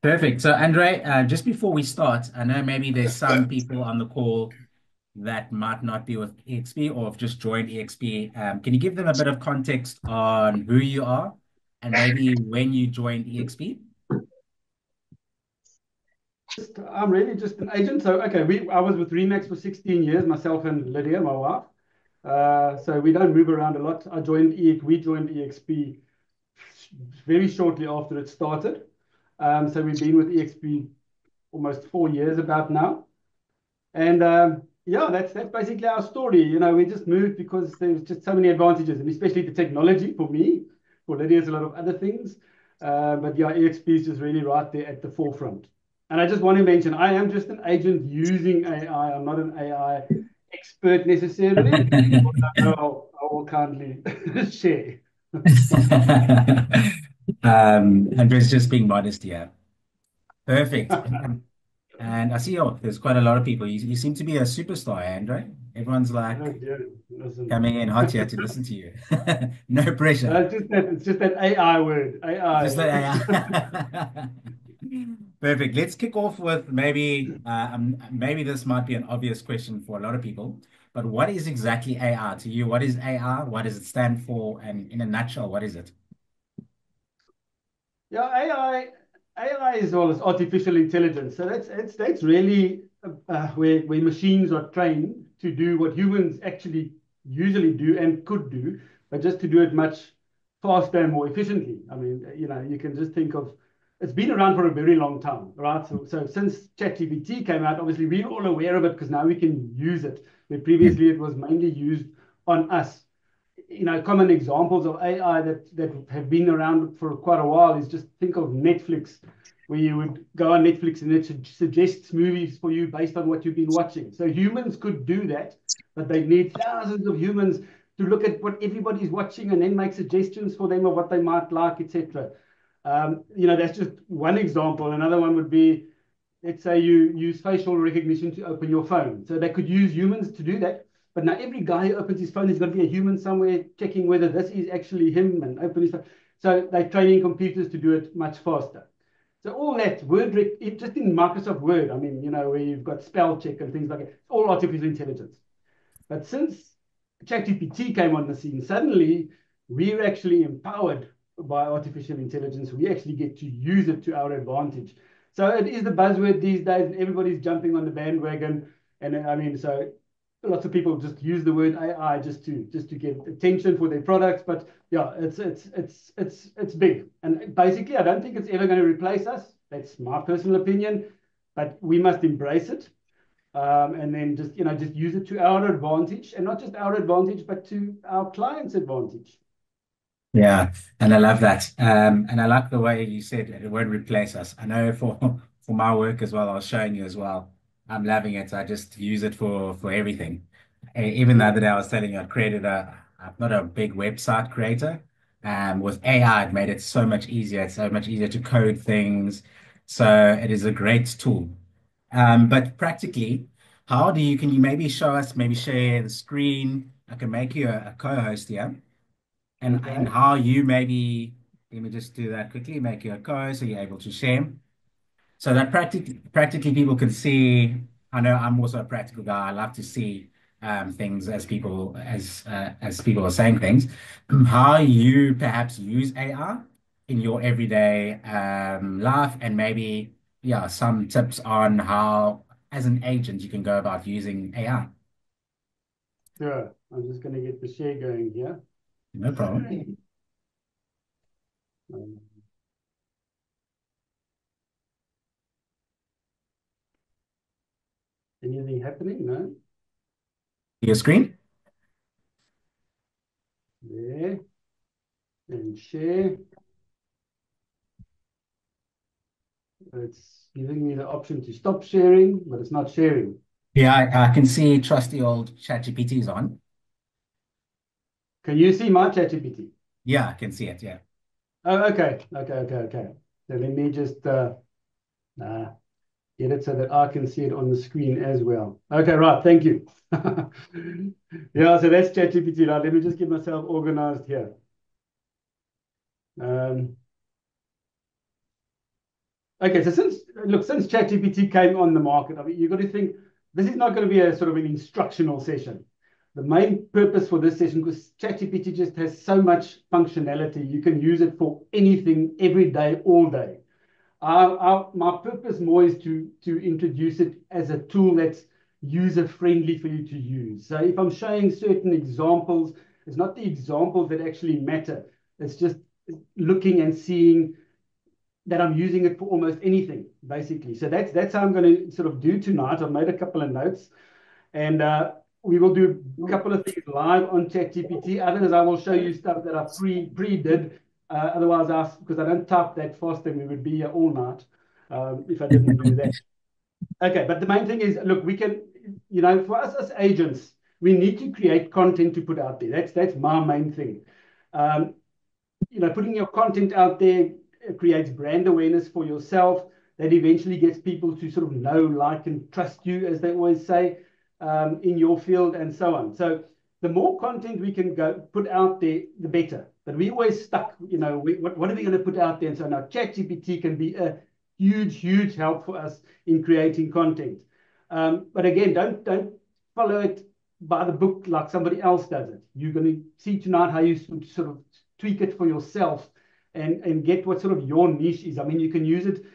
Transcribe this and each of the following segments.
Perfect. So, Andre, just before we start, I know maybe there's some people on the call that might not be with EXP or have just joined EXP. Can you give them a bit of context on who you are and maybe when you joined EXP? I'm really just an agent. So, okay, I was with Remax for 16 years, myself and Lydia, my wife. So we don't move around a lot. We joined EXP very shortly after it started. So we've been with EXP almost 4 years about now. And yeah, that's basically our story. We just moved because there's just so many advantages, and especially the technology for me. For Lydia, there's a lot of other things. But yeah, EXP is just really right there at the forefront. And I just want to mention, I am just an agent using AI. I'm not an AI expert necessarily. I will kindly share. Andre's just being modest here. Perfect. And I see, oh, there's quite a lot of people. You seem to be a superstar, Andre. Everyone's Oh like dear, listen. coming in hot here to listen to you. No pressure. It's just that AI word. Just AI. that. Perfect. Let's kick off with maybe this might be an obvious question for a lot of people, but what is exactly AI to you? What is AI? What does it stand for? And in a nutshell, what is it? Yeah, AI is all this artificial intelligence. So that's really where machines are trained to do what humans actually usually do and could do, but just to do it much faster and more efficiently. I mean, you can just think of it's been around for a very long time, right? So since ChatGPT came out, obviously we're all aware of it because now we can use it. Where Mm. previously it was mainly used on us. Common examples of AI that have been around for quite a while is just think of Netflix, where you would go on Netflix and it suggests movies for you based on what you've been watching. So humans could do that, but they need thousands of humans to look at what everybody's watching and then make suggestions for them of what they might like, etc. That's just one example. Another one would be, let's say you use facial recognition to open your phone. So they could use humans to do that. But now every guy who opens his phone is going to be a human somewhere checking whether this is actually him and open his phone. So they're training computers to do it much faster. So all that just in Microsoft Word, I mean, where you've got spell check and things like that, it's all artificial intelligence. But since ChatGPT came on the scene, suddenly we're actually empowered by artificial intelligence. We actually get to use it to our advantage. So it is the buzzword these days, and everybody's jumping on the bandwagon. And I mean, so lots of people just use the word AI just to get attention for their products. But yeah, it's big. And basically, I don't think it's ever going to replace us. That's my personal opinion. But we must embrace it, and then just use it to our advantage, and not just our advantage, but to our clients' advantage. Yeah, and I love that. And I like the way you said it won't replace us. I know for my work as well, I was showing you as well. I'm loving it. I just use it for everything. Even the Yeah, other day, I was telling you I created I'm not a big website creator. With AI, it made it so much easier. It's so much easier to code things. So it is a great tool. But practically, can you maybe show us, maybe share the screen? I can make you a co-host here and okay. how you maybe let me just do that quickly, make you a co so you're able to share. So that practically people can see. I know I'm also a practical guy. I love to see things as people are saying things. How you perhaps use AI in your everyday life, and maybe yeah, some tips on how, as an agent, you can go about using AI. Sure. I'm just going to get the share going here. No problem. Um, Anything happening? No. Your screen. There. And share. It's giving me the option to stop sharing, but it's not sharing. Yeah, I can see trusty old ChatGPT is on. Can you see my ChatGPT? Yeah, I can see it. Yeah. Oh, okay. So let me just uh, get it so that I can see it on the screen as well. Okay, right. Thank you. Yeah, so that's ChatGPT. Right. Let me just get myself organized here. Um, Okay, so since ChatGPT came on the market, I mean, you've got to think this is not going to be a sort of an instructional session. The main purpose for this session, because ChatGPT just has so much functionality, you can use it for anything, every day, all day. My purpose more is to introduce it as a tool that's user friendly for you to use. So if I'm showing certain examples, it's not the examples that actually matter. It's just looking and seeing that I'm using it for almost anything, basically. So that's how I'm going to sort of do tonight. I've made a couple of notes, and we will do a couple of things live on ChatGPT. Others, I will show you stuff that I pre-did. Otherwise, because I don't type that fast, then we would be here all night if I didn't do that. Okay, but the main thing is, look, we can, for us as agents, we need to create content to put out there. That's my main thing. Um, putting your content out there creates brand awareness for yourself that eventually gets people to sort of know, like, and trust you, as they always say, in your field and so on. So the more content we can put out there, the better. But we always stuck, what are we going to put out there? And so now ChatGPT can be a huge, huge help for us in creating content. But again, don't follow it by the book like somebody else does it. You're going to see tonight how you sort of tweak it for yourself and get what sort of your niche is. I mean, you can use it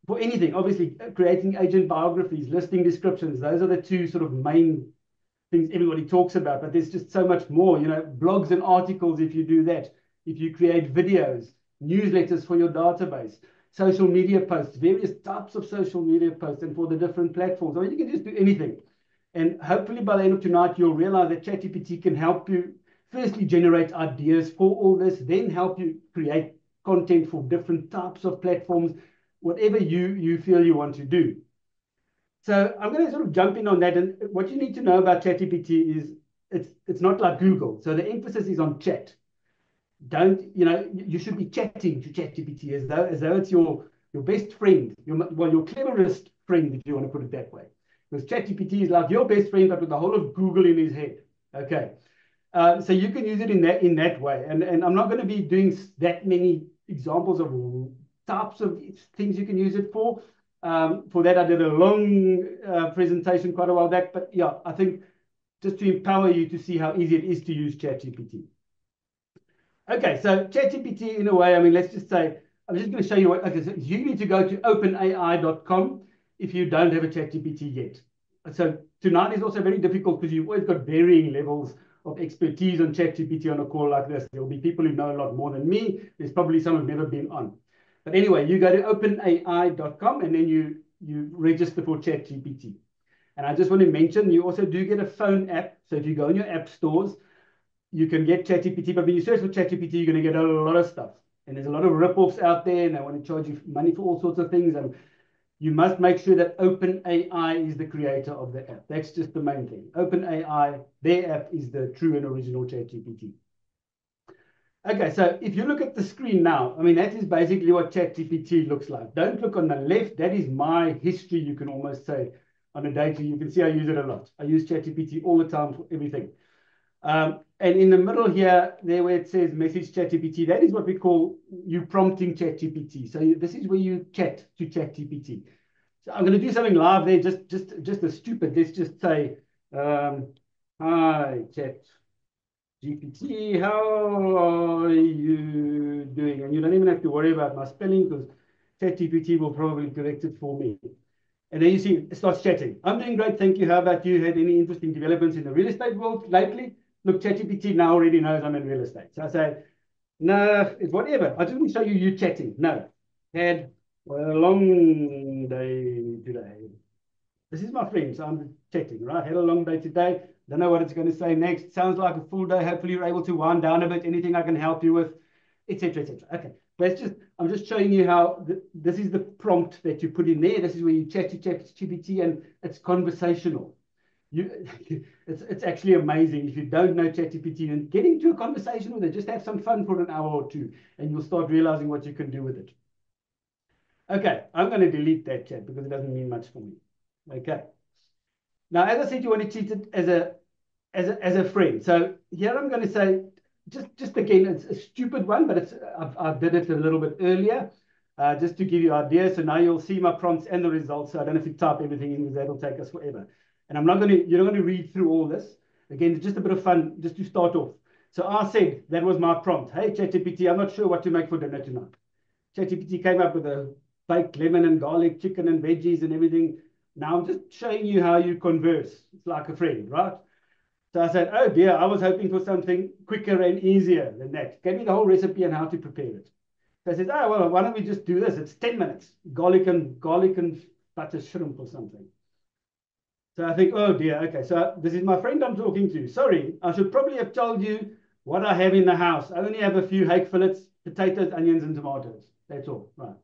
for anything. Obviously, creating agent biographies, listing descriptions, those are the two sort of main things everybody talks about, but there's just so much more, blogs and articles if you do that, if you create videos, newsletters for your database, social media posts, various types of social media posts, and for the different platforms. I mean, you can just do anything. And hopefully by the end of tonight, you'll realize that ChatGPT can help you firstly generate ideas for all this, then help you create content for different types of platforms, whatever you feel you want to do. So I'm going to sort of jump in on that. And what you need to know about ChatGPT is it's not like Google. So the emphasis is on chat. You should be chatting to ChatGPT as though it's your best friend, your cleverest friend, if you want to put it that way. Because ChatGPT is like your best friend, but with the whole of Google in his head. Okay. So you can use it in that way. And I'm not going to be doing that many examples of types of things you can use it for. For that, I did a long presentation quite a while back. But yeah, I think just to empower you to see how easy it is to use ChatGPT. Okay, so ChatGPT, in a way, I mean, let's just say, I'm just going to show you what, okay, so you need to go to openai.com if you don't have a ChatGPT yet. So tonight is also very difficult because you've always got varying levels of expertise on ChatGPT on a call like this. There will be people who know a lot more than me. There's probably some who've never been on. But anyway, you go to openai.com and then you register for ChatGPT. And I just want to mention, you also do get a phone app. So if you go in your app stores, you can get ChatGPT, but when you search for ChatGPT, you're going to get a lot of stuff. And there's a lot of rip-offs out there, and they want to charge you money for all sorts of things. And you must make sure that OpenAI is the creator of the app. That's just the main thing. OpenAI, their app, is the true and original ChatGPT. Okay, so if you look at the screen now, I mean, that is basically what ChatGPT looks like. Don't look on the left. That is my history, you can almost say, on a daily. You can see I use it a lot. I use ChatGPT all the time for everything. And in the middle here, there where it says message ChatGPT, that is what we call you prompting ChatGPT. So this is where you chat to ChatGPT. So I'm going to do something live there, just a stupid. Let's just say, hi ChatGPT, how are you doing? And you don't even have to worry about my spelling because ChatGPT will probably correct it for me. And then you see it starts chatting. I'm doing great, thank you. How about you? Had any interesting developments in the real estate world lately? Look, ChatGPT now already knows I'm in real estate. So I say, no, it's whatever. I just want to show you chatting. No, had a long day today. This is my friend, so I'm chatting, right? Had a long day today. Don't know what it's going to say next. Sounds like a full day. Hopefully you're able to wind down a bit. Anything I can help you with, etc., etc. Okay, I'm just showing you how this is the prompt that you put in there. This is where you chat to ChatGPT, and it's conversational. It's actually amazing if you don't know ChatGPT and get into a conversation with it. Just have some fun for an hour or two, and you'll start realizing what you can do with it. Okay, I'm going to delete that chat because it doesn't mean much for me. Okay. Now, as I said, you want to treat it as a friend. So here I'm going to say, just again, it's a stupid one, but I did it a little bit earlier. just to give you an idea. So now you'll see my prompts and the results. So I don't have to type everything in because that'll take us forever. And you're not going to read through all this. Again, it's just a bit of fun just to start off. So I said, that was my prompt. Hey, ChatGPT, I'm not sure what to make for dinner tonight. ChatGPT came up with a baked lemon and garlic chicken and veggies and everything. Now I'm just showing you how you converse. It's like a friend, right? So I said, oh dear, I was hoping for something quicker and easier than that. Gave me the whole recipe and how to prepare it. So I said, oh, well, why don't we just do this? It's 10 minutes. Garlic and butter shrimp or something. So I think, oh dear, okay, so this is my friend I'm talking to. Sorry, I should probably have told you what I have in the house. I only have a few hake fillets, potatoes, onions, and tomatoes. That's all. Right.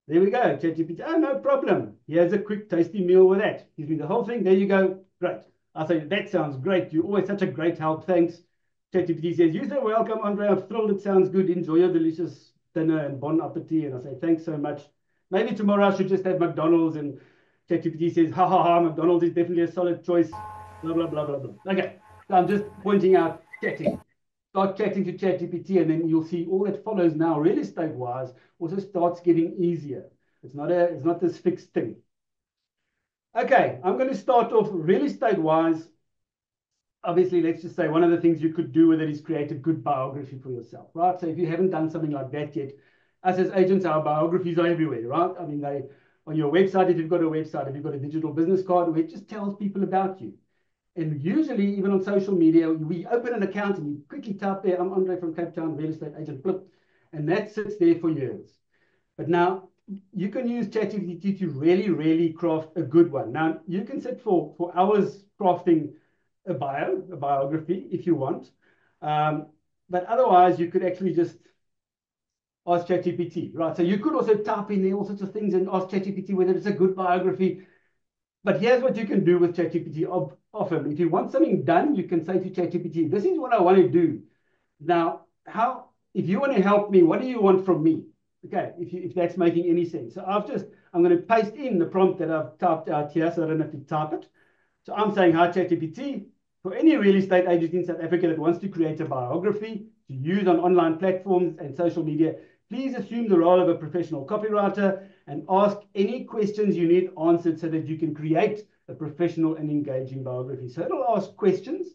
There we go. ChatGPT. Oh, no problem. Here's a quick, tasty meal with that. Gives me the whole thing. There you go. Great. I say, that sounds great. You're always such a great help. Thanks. ChatGPT says, you're so welcome, Andre. I'm thrilled. It sounds good. Enjoy your delicious dinner and bon appetit. And I say, thanks so much. Maybe tomorrow I should just have McDonald's. And ChatGPT says, ha ha ha, McDonald's is definitely a solid choice. Blah, blah, blah, blah, blah. Okay. So I'm just pointing out chatting. Start chatting to ChatGPT, and then you'll see all that follows now, real estate wise, also starts getting easier. It's not this fixed thing. Okay, I'm going to start off real estate wise. Obviously, let's just say one of the things you could do with it is create a good biography for yourself, right? So if you haven't done something like that yet, us as agents, our biographies are everywhere, right? I mean, they on your website, if you've got a website, if you've got a digital business card, it just tells people about you. And usually, even on social media, we open an account and you quickly type there, I'm Andre from Cape Town, real estate agent, blip, and that sits there for years. But now you can use ChatGPT to really, really craft a good one. Now, you can sit for hours crafting a biography, if you want. But otherwise, you could actually just ask ChatGPT, right? So you could also type in there all sorts of things and ask ChatGPT whether it's a good biography. But here's what you can do with ChatGPT often. If you want something done, you can say to ChatGPT, this is what I want to do. Now, if you want to help me, what do you want from me? Okay, if that's making any sense. So I'm going to paste in the prompt that I've typed out here so I don't have to type it. So I'm saying, hi, ChatGPT, for any real estate agent in South Africa that wants to create a biography to use on online platforms and social media, please assume the role of a professional copywriter and ask any questions you need answered so that you can create a professional and engaging biography. So it'll ask questions.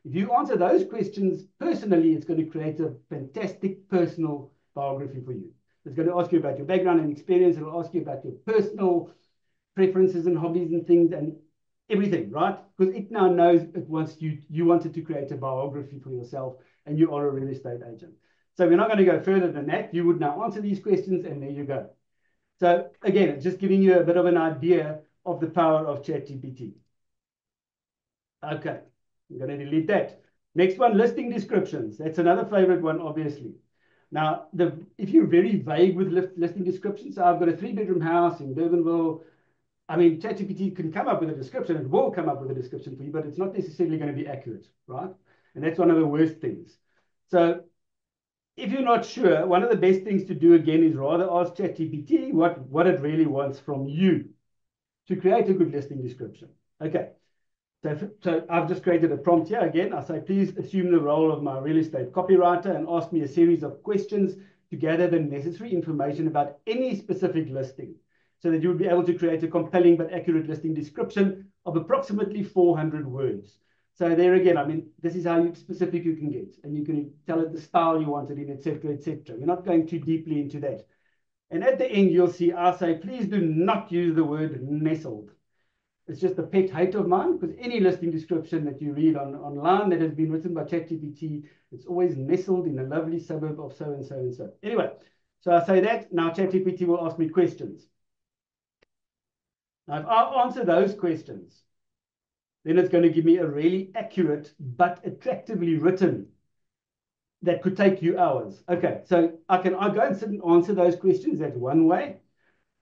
If you answer those questions personally, it's going to create a fantastic personal biography for you. It's going to ask you about your background and experience. It'll ask you about your personal preferences and hobbies and things and everything, right? Because it now knows it wants you wanted to create a biography for yourself and you are a real estate agent. So we're not going to go further than that. You would now answer these questions and there you go. So again, it's just giving you a bit of an idea of the power of ChatGPT. Okay, I'm going to delete that. Next one, listing descriptions. That's another favorite one, obviously. Now, if you're very vague with listing descriptions, so I've got a 3-bedroom house in Durbanville. I mean, ChatGPT can come up with a description. It will come up with a description for you, but it's not necessarily going to be accurate, right? And that's one of the worst things. So if you're not sure, one of the best things to do again is rather ask ChatGPT what it really wants from you to create a good listing description. Okay. So I've just created a prompt here again. I say, please assume the role of my real estate copywriter and ask me a series of questions to gather the necessary information about any specific listing so that you would be able to create a compelling but accurate listing description of approximately 400 words. So there again, I mean, this is how specific you can get, and you can tell it the style you want it in, etc., etc. We're not going too deeply into that. And at the end, you'll see I say, please do not use the word nestled. It's just a pet hate of mine because any listing description that you read online that has been written by ChatGPT, it's always nestled in a lovely suburb of so and so and so. Anyway, so I say that. Now ChatGPT will ask me questions. Now, if I answer those questions, then it's going to give me a really accurate but attractively written that could take you hours. Okay, so I go and sit and answer those questions. That's one way.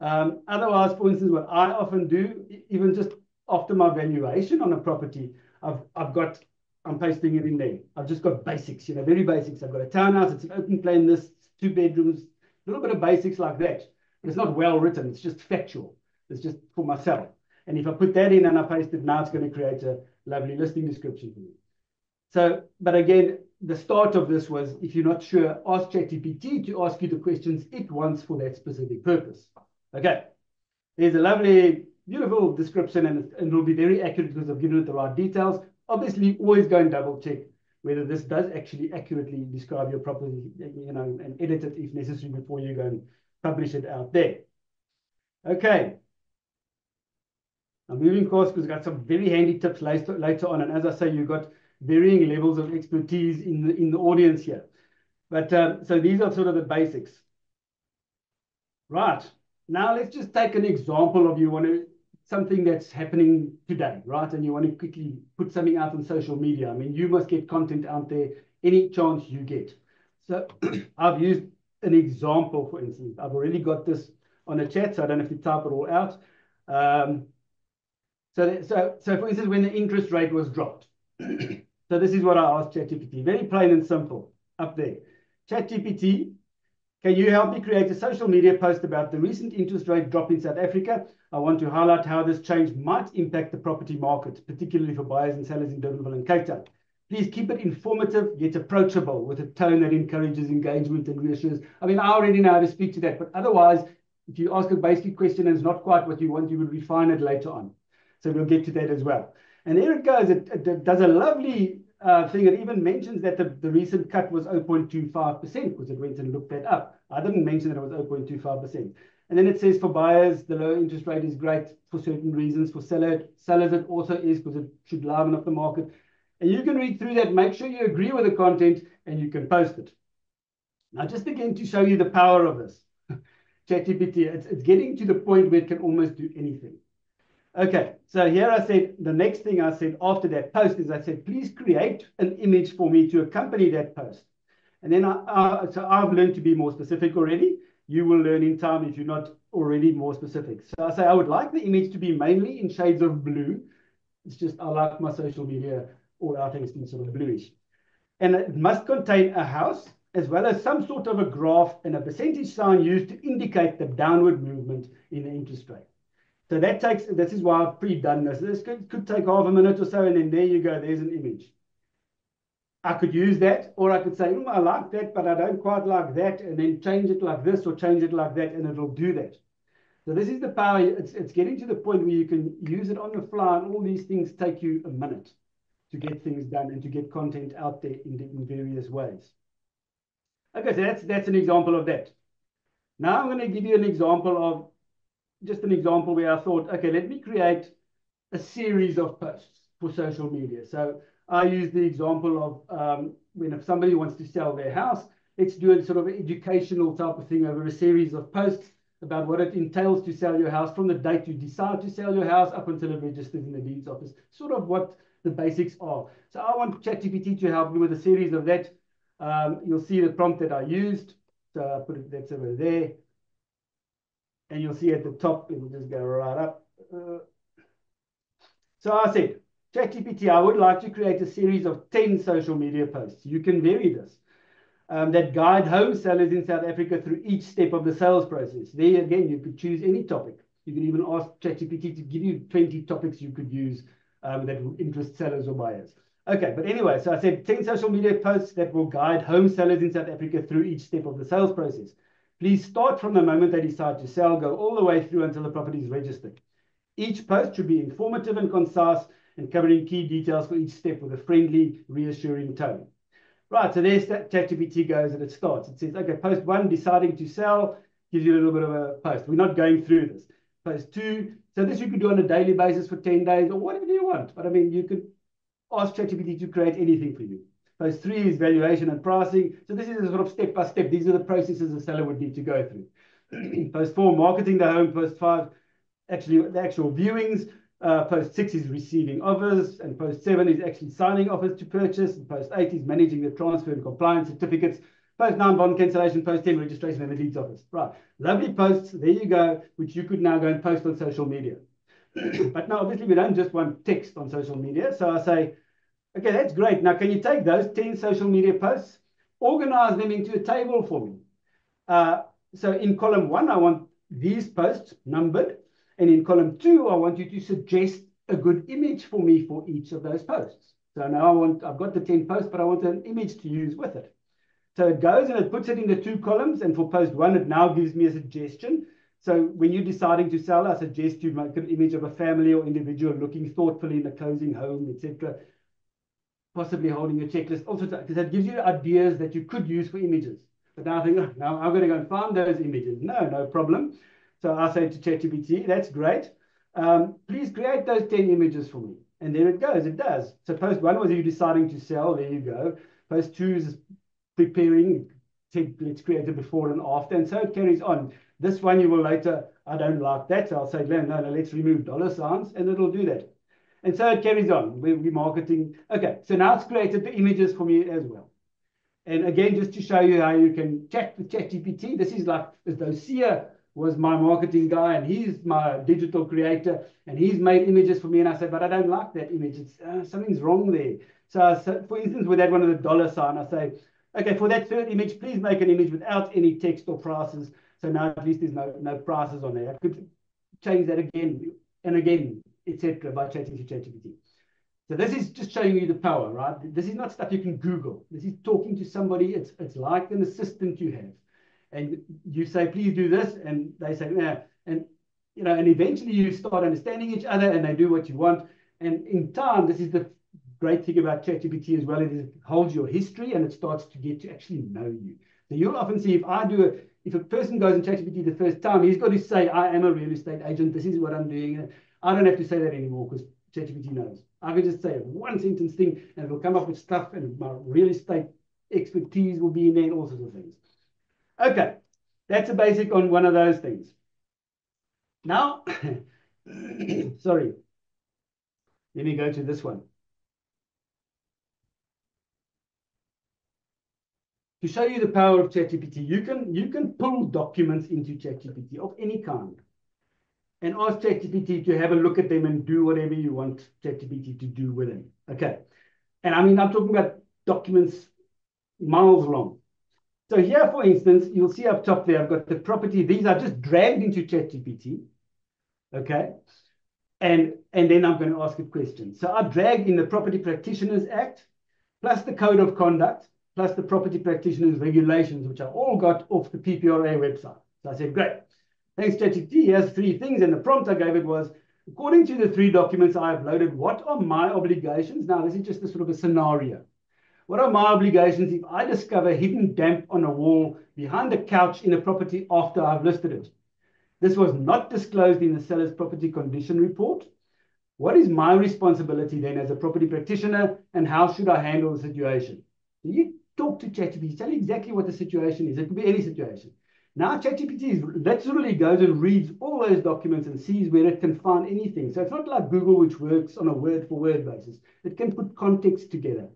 Otherwise, for instance, what I often do, even just after my valuation on a property, I'm pasting it in there. I've just got basics, very basics. I've got a townhouse, it's an open plan, this 2 bedrooms, a little bit of basics like that. But it's not well written, it's just factual. It's just for myself. And if I put that in and I paste it, now it's going to create a lovely listing description for me. So, but again, the start of this was, if you're not sure, ask ChatGPT to ask you the questions it wants for that specific purpose. Okay, there's a lovely, beautiful description, and it'll be very accurate because I've given it the right details. Obviously, always go and double check whether this does actually accurately describe your property, and edit it if necessary before you go and publish it out there. Okay. I'm moving course because we've got some very handy tips later on. And as I say, you've got varying levels of expertise in the audience here. But so these are sort of the basics. Right. Now let's just take an example of something that's happening today, right? And you want to quickly put something out on social media. I mean, you must get content out there any chance you get. So I've used an example, for instance. I've already got this on a chat, so I don't have to type it all out. So for instance, when the interest rate was dropped. So this is what I asked ChatGPT. Very plain and simple up there. ChatGPT, can you help me create a social media post about the recent interest rate drop in South Africa? I want to highlight how this change might impact the property market, particularly for buyers and sellers in Durbanville and Cape Town. Please keep it informative yet approachable with a tone that encourages engagement and reassures. I mean, I already know how to speak to that, but otherwise, if you ask a basic question and it's not quite what you want, you will refine it later on. So we'll get to that as well. And there it goes. It does a lovely thing. It even mentions that the recent cut was 0.25% because it went and looked that up. I didn't mention that it was 0.25%. And then it says for buyers, the low interest rate is great for certain reasons. For sellers, it also is because it should liven up the market. And you can read through that, make sure you agree with the content, and you can post it. Now, just again to show you the power of this, ChatGPT, it's getting to the point where it can almost do anything. Okay, so here I said, the next thing I said after that post is I said, please create an image for me to accompany that post. And then so I've learned to be more specific already. You will learn in time if you're not already more specific. So I say, I would like the image to be mainly in shades of blue. It's just, I like my social media, all our things in sort of bluish. And it must contain a house as well as some sort of a graph and a percentage sign used to indicate the downward movement in the interest rate. So this is why I've pre-done this. This could take half a minute or so, and then there you go, there's an image. I could use that, or I could say, I like that, but I don't quite like that, and then change it like this or change it like that, and it'll do that. So this is the power. It's getting to the point where you can use it on the fly, and all these things take you a minute to get things done and to get content out there in various ways. Okay, so that's an example of that. Now I'm going to give you an example of just an example where I thought, okay, let me create a series of posts for social media. So I use the example of when if somebody wants to sell their house, let's do a sort of educational type of thing over a series of posts about what it entails to sell your house from the date you decide to sell your house up until it registers in the deeds office, sort of what the basics are. So I want ChatGPT to help me with a series of that. You'll see the prompt that I used. So I put it, that's over there. And you'll see at the top, it will just go right up. So I said, ChatGPT, I would like to create a series of 10 social media posts. You can vary this. That guide home sellers in South Africa through each step of the sales process. There again, you could choose any topic. You can even ask ChatGPT to give you 20 topics you could use that will interest sellers or buyers. Okay, but anyway, so I said 10 social media posts that will guide home sellers in South Africa through each step of the sales process. Please start from the moment they decide to sell, go all the way through until the property is registered. Each post should be informative and concise and covering key details for each step with a friendly, reassuring tone. Right, so there's that ChatGPT goes and it starts. It says, okay, post 1, deciding to sell, gives you a little bit of a post. We're not going through this. Post 2, so this you could do on a daily basis for 10 days or whatever you want. But I mean, you could ask ChatGPT to create anything for you. Post 3 is valuation and pricing. So this is a sort of step by step. These are the processes a seller would need to go through. Post 4, marketing the home. Post 5, actually the actual viewings. Post 6 is receiving offers, and post 7 is actually signing offers to purchase. And post 8 is managing the transfer and compliance certificates. Post 9, bond cancellation. Post 10, registration and the deeds office. Right, lovely posts. There you go, which you could now go and post on social media. But now, obviously, we don't just want text on social media. So I say, okay, that's great. Now, can you take those 10 social media posts, organize them into a table for me? So in column 1, I want these posts numbered. And in column 2, I want you to suggest a good image for me for each of those posts. So now I've got the 10 posts, but I want an image to use with it. So it goes and it puts it into 2 columns. And for post 1, it now gives me a suggestion. So when you're deciding to sell, I suggest you make an image of a family or individual looking thoughtfully in a closing home, etc. Possibly holding a checklist. Also, because that gives you ideas that you could use for images. But now I think, oh, now I'm going to go and find those images. No problem. So I say to ChatGPT, that's great. Please create those 10 images for me. And there it goes. It does. So post 1 was you deciding to sell. There you go. Post 2 is preparing. Let's create a before and after. And so it carries on. This one you will later, I don't like that. So I'll say, no, let's remove $signs. And it'll do that. And so it carries on. We're marketing. Okay. So now it's created the images for me as well. And again, just to show you how you can chat with ChatGPT, this is like as though Sia was my marketing guy and he's my digital creator and he's made images for me. And I said, but I don't like that image. It's something's wrong there. So for instance, with that one of the $sign, I say, okay, for that third image, please make an image without any text or prices. So now at least there's no prices on there. I could change that again and again, etc. by chatting to ChatGPT. So this is just showing you the power, right? This is not stuff you can Google. This is talking to somebody. It's like an assistant you have. And you say, please do this. And they say, yeah. And, and eventually you start understanding each other and they do what you want. And in time, this is the great thing about ChatGPT as well. It holds your history and it starts to get to actually know you. So you'll often see if a person goes in ChatGPT the first time, he's got to say, I am a real estate agent. This is what I'm doing. I don't have to say that anymore because ChatGPT knows. I can just say a one sentence thing and it'll come up with stuff and my real estate expertise will be in there and all sorts of things. Okay, that's a basic on one of those things. Now, sorry, let me go to this one. To show you the power of ChatGPT, you can pull documents into ChatGPT of any kind and ask ChatGPT to have a look at them and do whatever you want ChatGPT to do with them. Okay. And I mean, I'm talking about documents miles long. So here, for instance, you'll see up top there, I've got the property. These are just dragged into ChatGPT. Okay. And then I'm going to ask it questions. So I dragged in the Property Practitioners Act, plus the Code of Conduct, plus the Property Practitioners Regulations, which I all got off the PPRA website. So I said, great. Thanks, ChatGPT. Here's 3 things. And the prompt I gave it was, according to the 3 documents I uploaded, what are my obligations? Now, this is just a sort of a scenario. What are my obligations if I discover hidden damp on a wall behind a couch in a property after I've listed it? This was not disclosed in the seller's property condition report. What is my responsibility then as a property practitioner and how should I handle the situation? You talk to ChatGPT, tell you exactly what the situation is. It could be any situation. Now ChatGPT literally goes and reads all those documents and sees where it can find anything. So it's not like Google, which works on a word-for-word basis. It can put context together.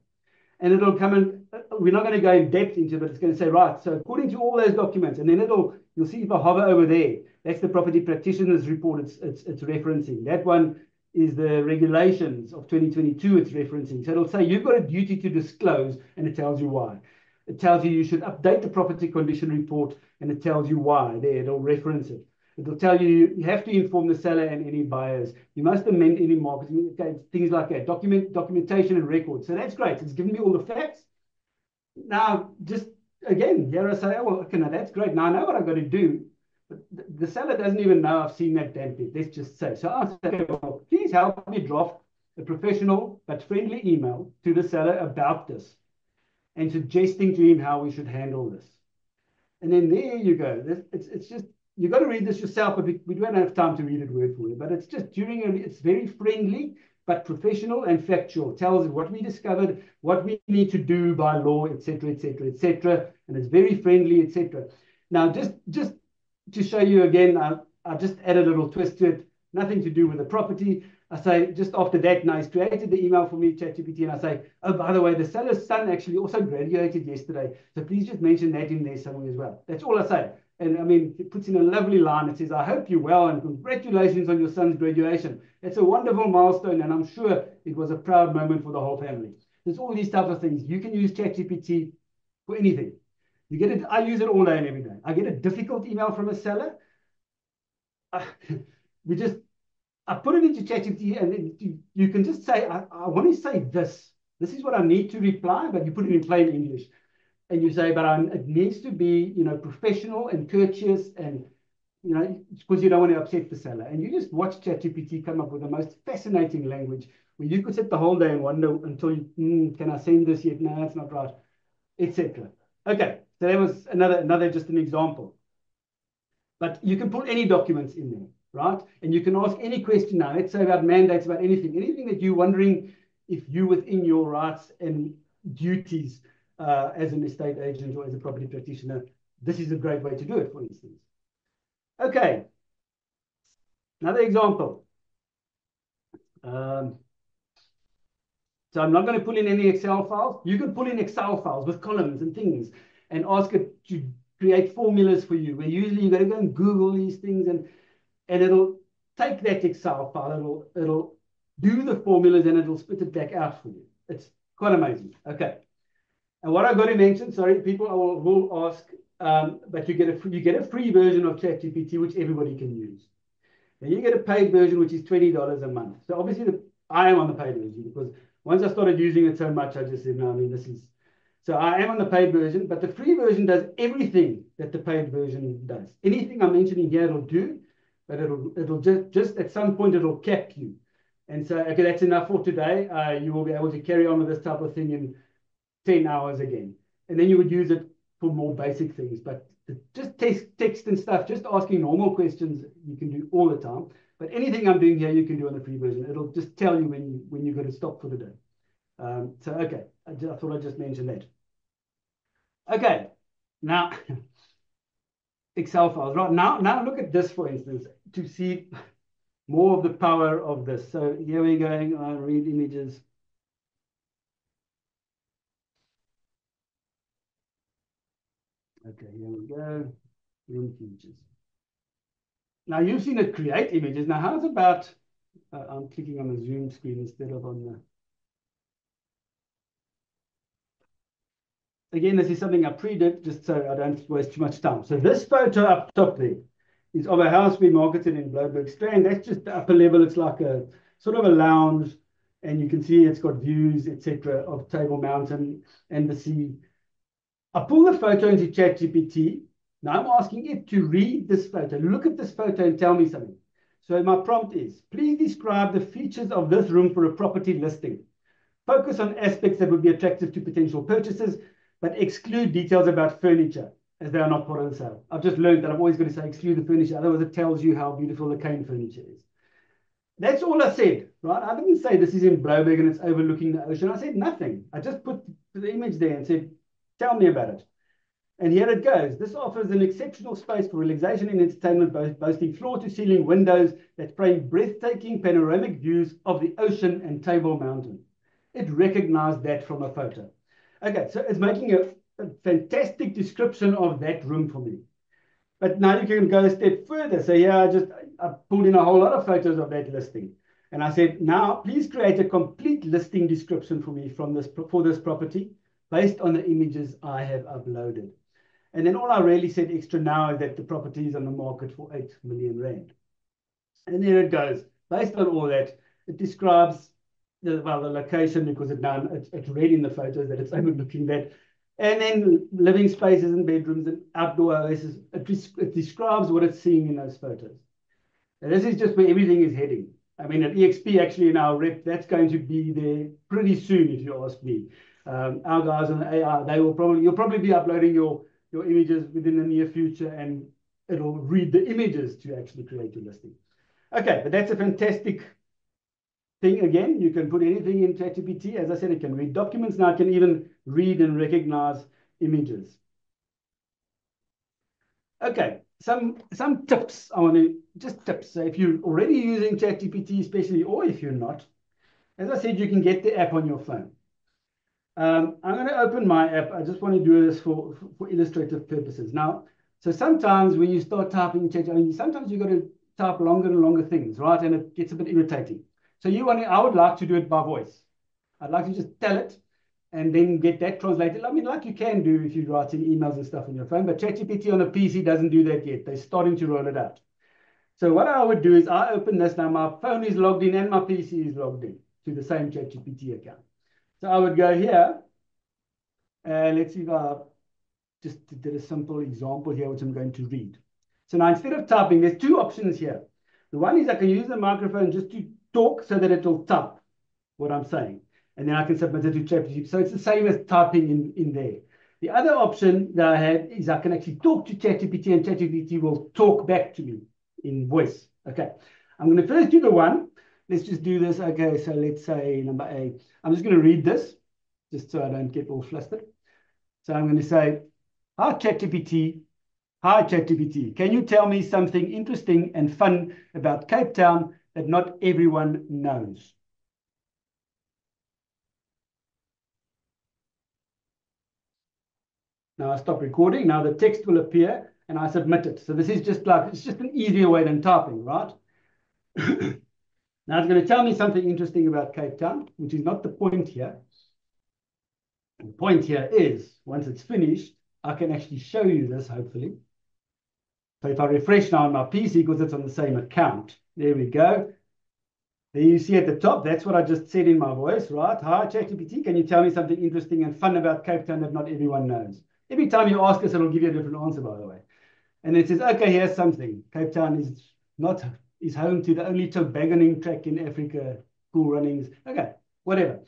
And it'll come and we're not going to go in depth into it, but it's going to say, right, so according to all those documents, and then you'll see if I hover over there, that's the property practitioner's report it's referencing. That one is the regulations of 2022 it's referencing. So it'll say you've got a duty to disclose, and it tells you why. It tells you should update the property condition report, and it tells you why. There, it'll reference it. It'll tell you you have to inform the seller and any buyers. You must amend any marketing, okay, things like that, documentation and records. So that's great. It's given me all the facts. Now, just again, here I say, oh, well, okay, now that's great. Now I know what I've got to do. But the seller doesn't even know I've seen that damn bit. Let's just say. So I'll say, well, please help me draft a professional but friendly email to the seller about this and suggesting to him how we should handle this. And then there you go. It's just, you've got to read this yourself, but we don't have time to read it word for word. But it's just it's very friendly, but professional and factual. It tells us what we discovered, what we need to do by law, etc., etc., etc. And it's very friendly, etc. Now, just to show you again, I just add a little twist to it. Nothing to do with the property. I say, just after that, now he's created the email for me, ChatGPT, and I say, oh, by the way, the seller's son actually also graduated yesterday. So please just mention that in there somewhere as well. That's all I say. And I mean, it puts in a lovely line. It says, I hope you're well and congratulations on your son's graduation. It's a wonderful milestone, and I'm sure it was a proud moment for the whole family. There's all these types of things. You can use ChatGPT for anything. You get it. I use it all day and every day. I get a difficult email from a seller. I put it into ChatGPT, and then you can just say, I want to say this. This is what I need to reply, but you put it in plain English. And you say, but it needs to be, professional and courteous and, because you don't want to upset the seller. And you just watch ChatGPT come up with the most fascinating language where you could sit the whole day and wonder until you, can I send this yet? No, that's not right, etc. Okay, so that was another just an example. But you can put any documents in there, right? And you can ask any question now. Let's say about mandates, about anything that you're wondering if you within your rights and duties as an estate agent or as a property practitioner, this is a great way to do it, for instance. Okay, another example. So I'm not going to pull in any Excel files. You can pull in Excel files with columns and things and ask it to create formulas for you, where usually you got to go and Google these things and it'll take that Excel file, it'll do the formulas and it'll spit it back out for you. It's quite amazing. Okay. And what I've got to mention, sorry, people will ask, but you get a free version of ChatGPT, which everybody can use. And you get a paid version, which is $20 a month. So obviously, I am on the paid version because once I started using it so much, I just said, no, I mean, this is. So I am on the paid version, but the free version does everything that the paid version does. Anything I'm mentioning here, it'll do, but it'll just at some point, it'll cap you. And so, okay, that's enough for today. You will be able to carry on with this type of thing in 10 hours again. And then you would use it for more basic things. But just text and stuff, just asking normal questions, you can do all the time. But anything I'm doing here, you can do on the free version. It'll just tell you when you're going to stop for the day. So, okay, I thought I'd just mention that. Okay, now, Excel files. Right, now look at this, for instance, to see more of the power of this. So here we're going, read images. Okay, here we go, room features. Now you've seen it create images. Now how's about, I'm clicking on the Zoom screen instead of on the, again, this is something I pre-did just so I don't waste too much time. So this photo up top there is of a house we marketed in Blouberg Strand. That's just the upper level. It's like a sort of a lounge, and you can see it's got views, etc., of Table Mountain and the sea. I pull the photo into ChatGPT. Now I'm asking it to read this photo. Look at this photo and tell me something. So my prompt is, please describe the features of this room for a property listing. Focus on aspects that would be attractive to potential purchasers, but exclude details about furniture as they are not part of the sale. I've just learned that I've always got to say exclude the furniture, otherwise it tells you how beautiful the cane furniture is. That's all I said, right? I didn't say this is in Blouberg and it's overlooking the ocean. I said nothing. I just put the image there and said, tell me about it. And here it goes. This offers an exceptional space for relaxation and entertainment, boasting floor-to-ceiling windows that frame breathtaking panoramic views of the ocean and Table Mountain. It recognized that from a photo. Okay, so it's making a fantastic description of that room for me. But now you can go a step further. So here I pulled in a whole lot of photos of that listing. And I said, now please create a complete listing description for me for this property based on the images I have uploaded. And then all I really said extra now is that the property is on the market for 8 million rand. And there it goes. Based on all that, it describes the location because it's read in the photos that it's overlooking that. And then living spaces and bedrooms and outdoor oasis. It describes what it's seeing in those photos. And this is just where everything is heading. I mean, at EXP, actually, in our rep, that's going to be there pretty soon, if you ask me. Our guys on the AI, you'll probably be uploading your images within the near future, and it'll read the images to actually create your listing. Okay, but that's a fantastic thing. Again, you can put anything in ChatGPT. As I said, it can read documents. Now it can even read and recognize images. Okay, some tips. I want to just tips. So if you're already using ChatGPT, especially, or if you're not, as I said, you can get the app on your phone. I'm going to open my app. I just want to do this for illustrative purposes. Now, so sometimes when you start typing in ChatGPT, sometimes you've got to type longer and longer things, right? And it gets a bit irritating. So I would like to do it by voice. I'd like to just tell it and then get that translated. I mean, like you can do if you're writing emails and stuff on your phone, but ChatGPT on a PC doesn't do that yet. They're starting to roll it out. So what I would do is I open this now. My phone is logged in and my PC is logged in to the same ChatGPT account. So I would go here, and let's see if I just did a simple example here, which I'm going to read. So now instead of typing, there's two options here. The one is I can use the microphone just to talk so that it'll type what I'm saying. And then I can submit it to ChatGPT. So it's the same as typing in there. The other option that I had is I can actually talk to ChatGPT and ChatGPT will talk back to me in voice. Okay. I'm going to first do the one. Let's just do this. Okay. So let's say number 8. I'm just going to read this just so I don't get all flustered. So I'm going to say, hi, ChatGPT. Hi, ChatGPT. Can you tell me something interesting and fun about Cape Town that not everyone knows? Now I stop recording. Now the text will appear and I submit it. So this is just like, it's just an easier way than typing, right? Now it's going to tell me something interesting about Cape Town, which is not the point here. The point here is, once it's finished, I can actually show you this, hopefully. So if I refresh now on my PC, because it's on the same account, there we go. There you see at the top, that's what I just said in my voice, right? Hi, ChatGPT, can you tell me something interesting and fun about Cape Town that not everyone knows? Every time you ask us, it'll give you a different answer, by the way. And it says, okay, here's something. Cape Town is home to the only tobogganing track in Africa, cool runnings. Okay, whatever.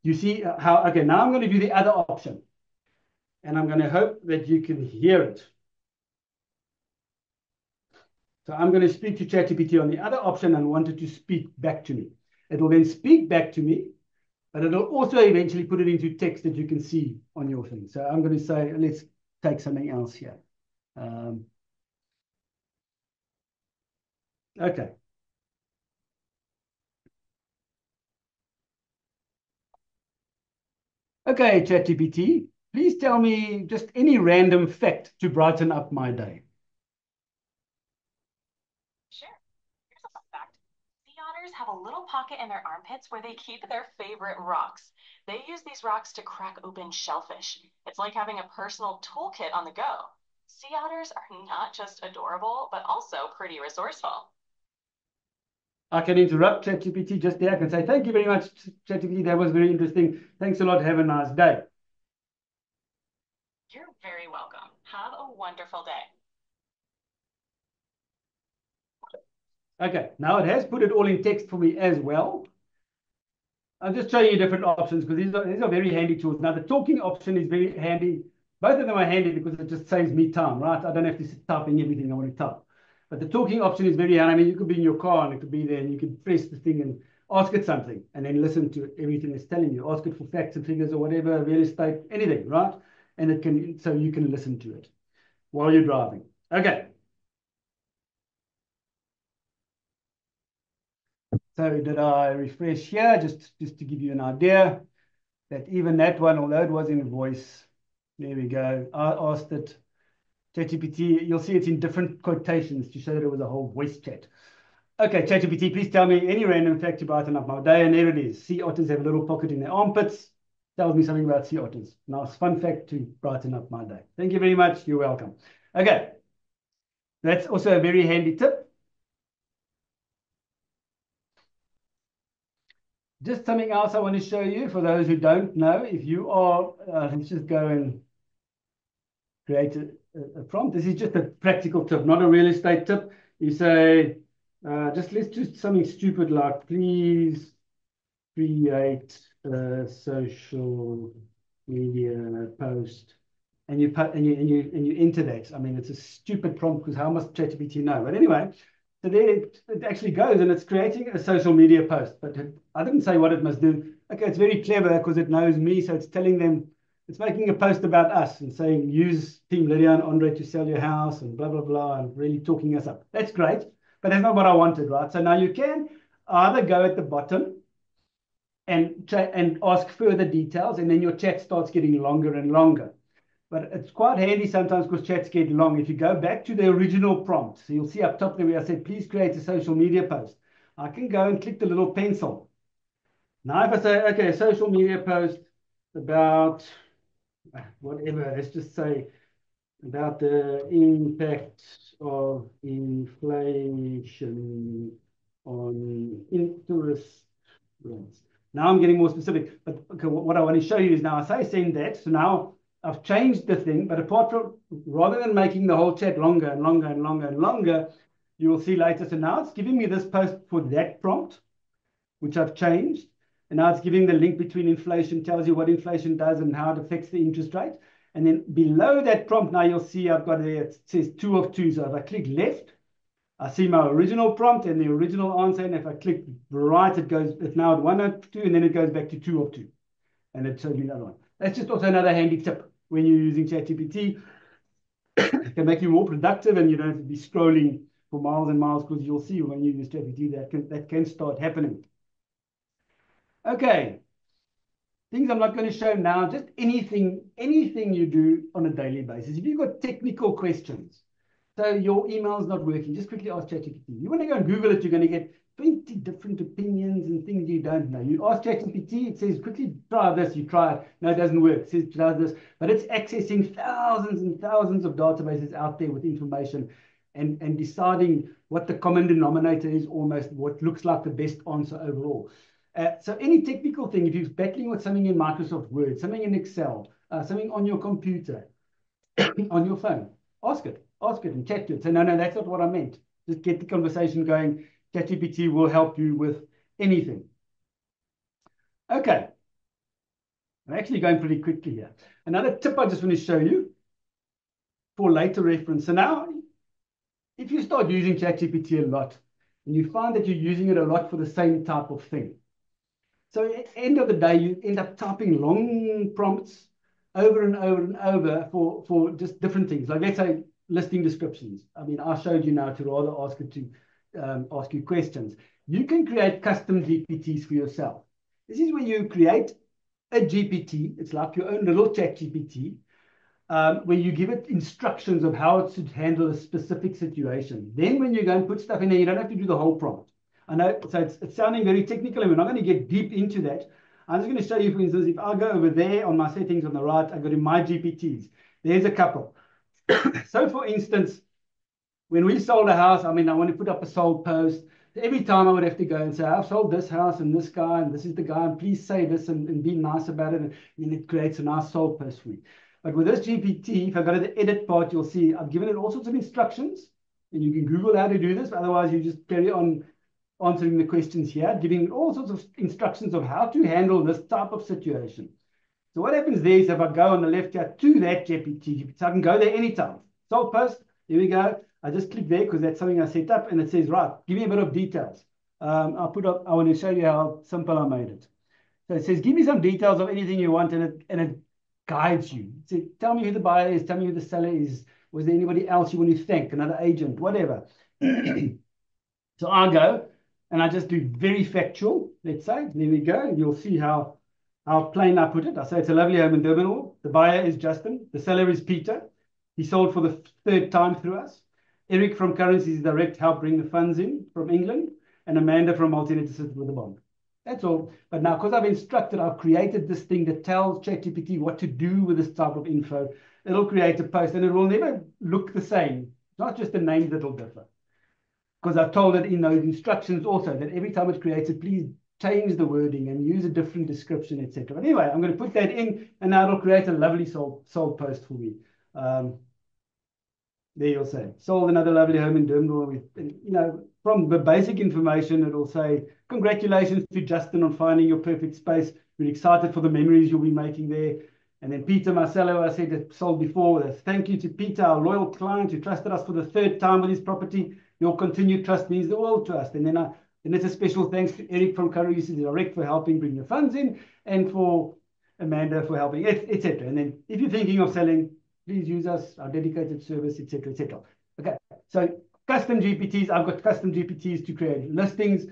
You see how, okay, now I'm going to do the other option. And I'm going to hope that you can hear it. So I'm going to speak to ChatGPT on the other option and want it to speak back to me. It will then speak back to me, but it'll also eventually put it into text that you can see on your thing. So I'm going to say, let's take something else here. Okay. Okay, ChatGPT, please tell me just any random fact to brighten up my day. Sure. Here's a fun fact. Sea otters have a little pocket in their armpits where they keep their favorite rocks. They use these rocks to crack open shellfish. It's like having a personal toolkit on the go. Sea otters are not just adorable, but also pretty resourceful. I can interrupt ChatGPT just there. I can say, thank you very much, ChatGPT. That was very interesting. Thanks a lot. Have a nice day. You're very welcome. Have a wonderful day. Okay, now it has put it all in text for me as well. I'll just show you different options because these are very handy tools. Now, the talking option is very handy. Both of them are handy because it just saves me time, right? I don't have to sit typing everything I want to type. But the talking option is very handy. I mean, you could be in your car and it could be there and you can press the thing and ask it something and then listen to everything it's telling you. Ask it for facts and figures or whatever, real estate, anything, right? And it can, so you can listen to it while you're driving. Okay. So did I refresh here just to give you an idea that even that one, although it was in voice, there we go. I asked it, ChatGPT, you'll see it's in different quotations to show that it was a whole voice chat. Okay, ChatGPT, please tell me any random fact to brighten up my day. And there it is. Sea otters have a little pocket in their armpits. Tells me something about sea otters. Nice fun fact to brighten up my day. Thank you very much. You're welcome. Okay. That's also a very handy tip. Just something else I want to show you for those who don't know. If you are, let's just go and create a prompt. This is just a practical tip, not a real estate tip. You say, let's do something stupid like, please create a social media post, and you enter that. I mean, it's a stupid prompt because how must ChatGPT know? But anyway, so there it actually goes and it's creating a social media post. But I didn't say what it must do. Okay, it's very clever because it knows me, so it's telling them. It's making a post about us and saying, use Team Lydia and Andre to sell your house and blah, blah, blah, and really talking us up. That's great, but that's not what I wanted, right? So now you can either go at the bottom and ask further details, and then your chat starts getting longer and longer. But it's quite handy sometimes because chats get long. If you go back to the original prompt, so you'll see up top there where I said, please create a social media post. I can go and click the little pencil. Now, if I say, okay, a social media post about whatever, let's just say about the impact of inflation on interest rates. Now I'm getting more specific. But okay, what I want to show you is now I say send that. So now I've changed the thing, but apart from, rather than making the whole chat longer and longer and longer and longer, you will see later. So now it's giving me this post for that prompt, which I've changed. And now it's giving the link between inflation, tells you what inflation does and how it affects the interest rate. And then below that prompt, now you'll see I've got there, it says 2 of 2. So if I click left, I see my original prompt and the original answer. And if I click right, it's now at 1 of 2, and then it goes back to 2 of 2. And it shows you another one. That's just also another handy tip when you're using ChatGPT. It can make you more productive and you don't have to be scrolling for miles and miles, because you'll see when you use ChatGPT that can start happening. Okay. Things I'm not going to show now, just anything you do on a daily basis. If you've got technical questions, so your email's not working, just quickly ask ChatGPT. You want to go and Google it, you're going to get 20 different opinions and things you don't know. You ask ChatGPT, it says, quickly try this, you try it. No, it doesn't work. It says, try this. But it's accessing thousands and thousands of databases out there with information and deciding what the common denominator is, almost what looks like the best answer overall. So any technical thing, if you're battling with something in Microsoft Word, something in Excel, something on your computer, on your phone, ask it and chat to it. Say, no, that's not what I meant. Just get the conversation going. ChatGPT will help you with anything. Okay. I'm actually going pretty quickly here. Another tip I just want to show you for later reference. So now, if you start using ChatGPT a lot, and you find that you're using it a lot for the same type of thing, so at the end of the day, you end up typing long prompts over and over and over for just different things. Like, let's say listing descriptions. I mean, I showed you now to rather ask it to ask you questions. You can create custom GPTs for yourself. This is where you create a GPT. It's like your own little chat GPT, where you give it instructions of how it should handle a specific situation. Then when you go and put stuff in there, you don't have to do the whole prompt. I know, so it's sounding very technical, and we're not going to get deep into that. I'm just going to show you, for instance, if I go over there on my settings on the right, I go to my GPTs. There's a couple. So, for instance, when we sold a house, I mean, I want to put up a sold post. Every time I would have to go and say, I've sold this house and this guy, and this is the guy, and please say this and be nice about it. And then it creates a nice sold post for me. But with this GPT, if I go to the edit part, you'll see I've given it all sorts of instructions. And you can Google how to do this. Otherwise, you just carry on answering the questions here, giving all sorts of instructions of how to handle this type of situation. So what happens there is if I go on the left here to that GPT, so I can go there anytime. Sold post, here we go. I just click there because that's something I set up, and it says, right, give me a bit of details. I want to show you how simple I made it. So it says, give me some details of anything you want, and it guides you. It says, tell me who the buyer is, tell me who the seller is. Was there anybody else you want to thank, another agent, whatever. So I go, and I just do very factual, let's say. There we go. You'll see how plain I put it. I say it's a lovely home in Durban. The buyer is Justin. The seller is Peter. He sold for the 3rd time through us. Eric from Currencies Direct helped bring the funds in from England. And Amanda from Multinet assisted with the bond. That's all. But now, because I've created this thing that tells ChatGPT what to do with this type of info. It'll create a post, and it will never look the same. It's not just the names that will differ. Because I've told it in those instructions also that every time it's created, please change the wording and use a different description, etc. But anyway, I'm going to put that in, and now it'll create a lovely sold post for me. There you'll say, sold another lovely home in Durban. From the basic information, it'll say, congratulations to Justin on finding your perfect space. We're excited for the memories you'll be making there. And then Peter Marcello, I said it sold before. Thank you to Peter, our loyal client who trusted us for the 3rd time with his property. Your continued trust means the world to us. And then it's a special thanks to Eric from Currencies Direct for helping bring the funds in, and for Amanda for helping, etc. And then if you're thinking of selling, please use us, our dedicated service, etc., etc. Okay, so custom GPTs. I've got custom GPTs to create listings.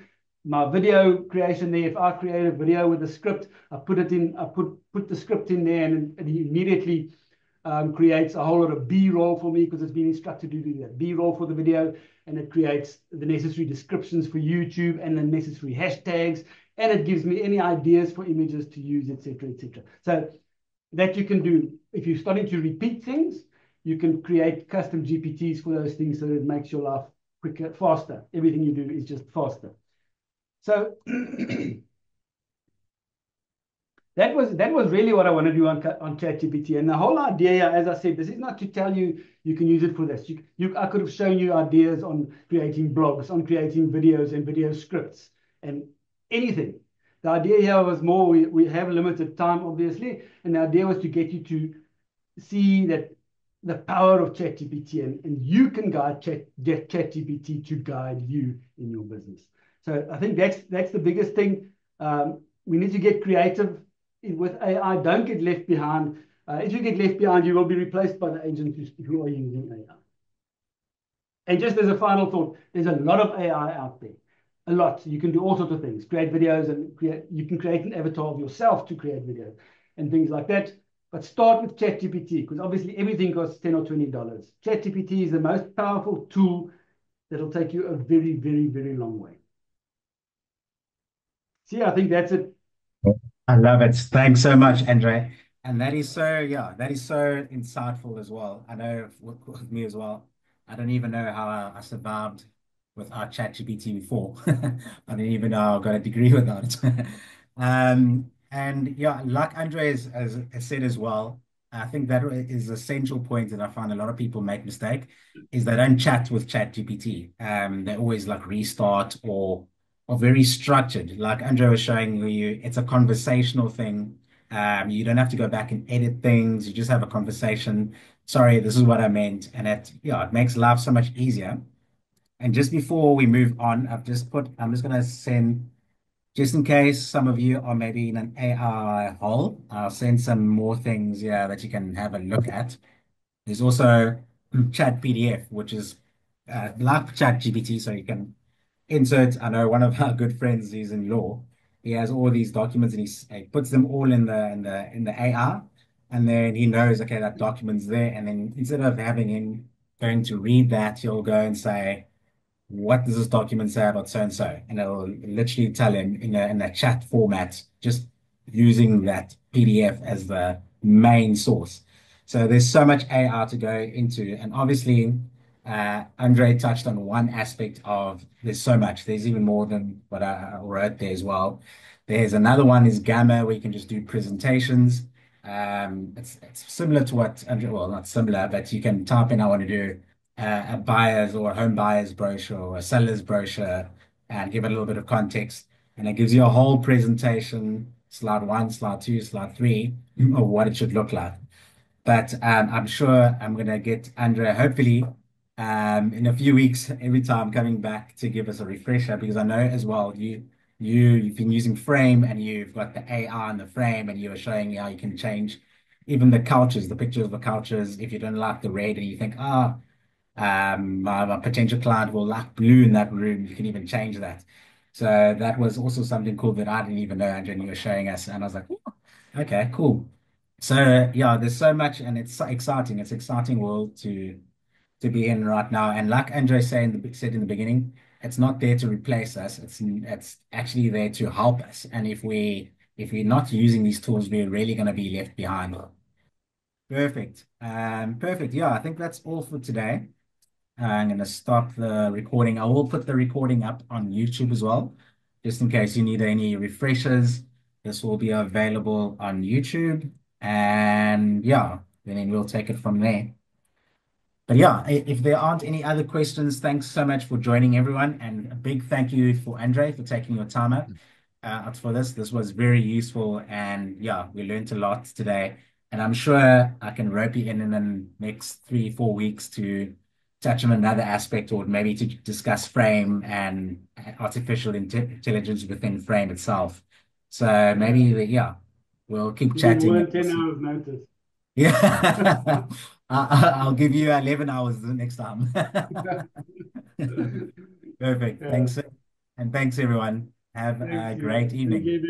My video creation there. If I create a video with a script, I put it in. I put the script in there, and it immediately creates a whole lot of B-roll for me, because it's been instructed to do that B-roll for the video, and it creates the necessary descriptions for YouTube and the necessary hashtags, and it gives me any ideas for images to use, etc., etc. So that you can do. If you're starting to repeat things, you can create custom GPTs for those things, so that it makes your life quicker, faster. Everything you do is just faster. So that was really what I want to do on ChatGPT. And the whole idea here, as I said, this is not to tell you you can use it for this. I could have shown you ideas on creating blogs, on creating videos and video scripts, and anything. The idea here was more, we have limited time, obviously, and the idea was to get you to see that the power of ChatGPT, and you can get ChatGPT to guide you in your business. So I think that's the biggest thing. We need to get creative with AI. Don't get left behind. If you get left behind, you will be replaced by the agents who are using AI. And just as a final thought, there's a lot of AI out there. A lot. You can do all sorts of things. Create videos, and you can create an avatar of yourself to create videos and things like that. But start with ChatGPT, because obviously everything costs $10 or $20. ChatGPT is the most powerful tool that'll take you a very, very, very long way. See, I think that's it. I love it. Thanks so much, Andre. And that is so, yeah, that is so insightful as well. I know with me as well. I don't even know how I survived without ChatGPT before. I didn't even know I got a degree without it. And yeah, like Andre has said as well, I think that is a central point that I find a lot of people make mistake is they don't chat with ChatGPT. They always like restart or very structured. Like Andre was showing you, it's a conversational thing. You don't have to go back and edit things. You just have a conversation. Sorry, this is what I meant. And it makes life so much easier. And just before we move on, I'm just gonna send, just in case some of you are maybe in an AI hole, I'll send some more things, yeah, that you can have a look at. There's also Chat PDF, which is like Chat GPT, so you can insert. I know one of our good friends is in law. He has all these documents and he puts them all in the AI, and then he knows, okay, that document's there. And then instead of having him going to read that, he'll go and say, what does this document say about so and so? And it'll literally tell him in a chat format, just using that PDF as the main source. So there's so much AI to go into, and obviously, Andre touched on one aspect of there's so much. There's even more than what I wrote there as well. There's another one is Gamma where you can just do presentations. It's similar to what Andre, well, not similar, but you can type in I want to do a buyer's or a home buyer's brochure or a seller's brochure and give it a little bit of context. And it gives you a whole presentation, slide one, slide two, slide three, of what it should look like. But I'm sure I'm going to get Andrea, hopefully, in a few weeks, every time coming back to give us a refresher, because I know as well you've been using Frame and you've got the AI in the frame and you were showing me how you can change even the couches, the pictures of the couches. If you don't like the red and you think, my potential client will like blue in that room. You can even change that. So that was also something cool that I didn't even know, Andrew, and you were showing us. And I was like, "Oh, okay, cool." So yeah, there's so much and it's so exciting. It's exciting world to be in right now. And like Andre said in the beginning, it's not there to replace us. It's actually there to help us. And if we're not using these tools, we're really going to be left behind. Perfect. Perfect. Yeah, I think that's all for today. I'm going to stop the recording. I will put the recording up on YouTube as well, just in case you need any refreshers. This will be available on YouTube. And yeah, then we'll take it from there. But yeah, if there aren't any other questions, thanks so much for joining everyone. And a big thank you for Andre for taking your time out for this. This was very useful. And yeah, we learned a lot today. And I'm sure I can rope you in the next 3, 4 weeks to touch on another aspect or maybe to discuss Frame and artificial intelligence within Frame itself. So maybe, yeah, we'll keep You need more chatting. than 10 hours notice. Yeah. I'll give you 11 hours the next time. Perfect. Yeah. Thanks. And thanks, everyone. Have Thanks, a you. great Thank evening. you.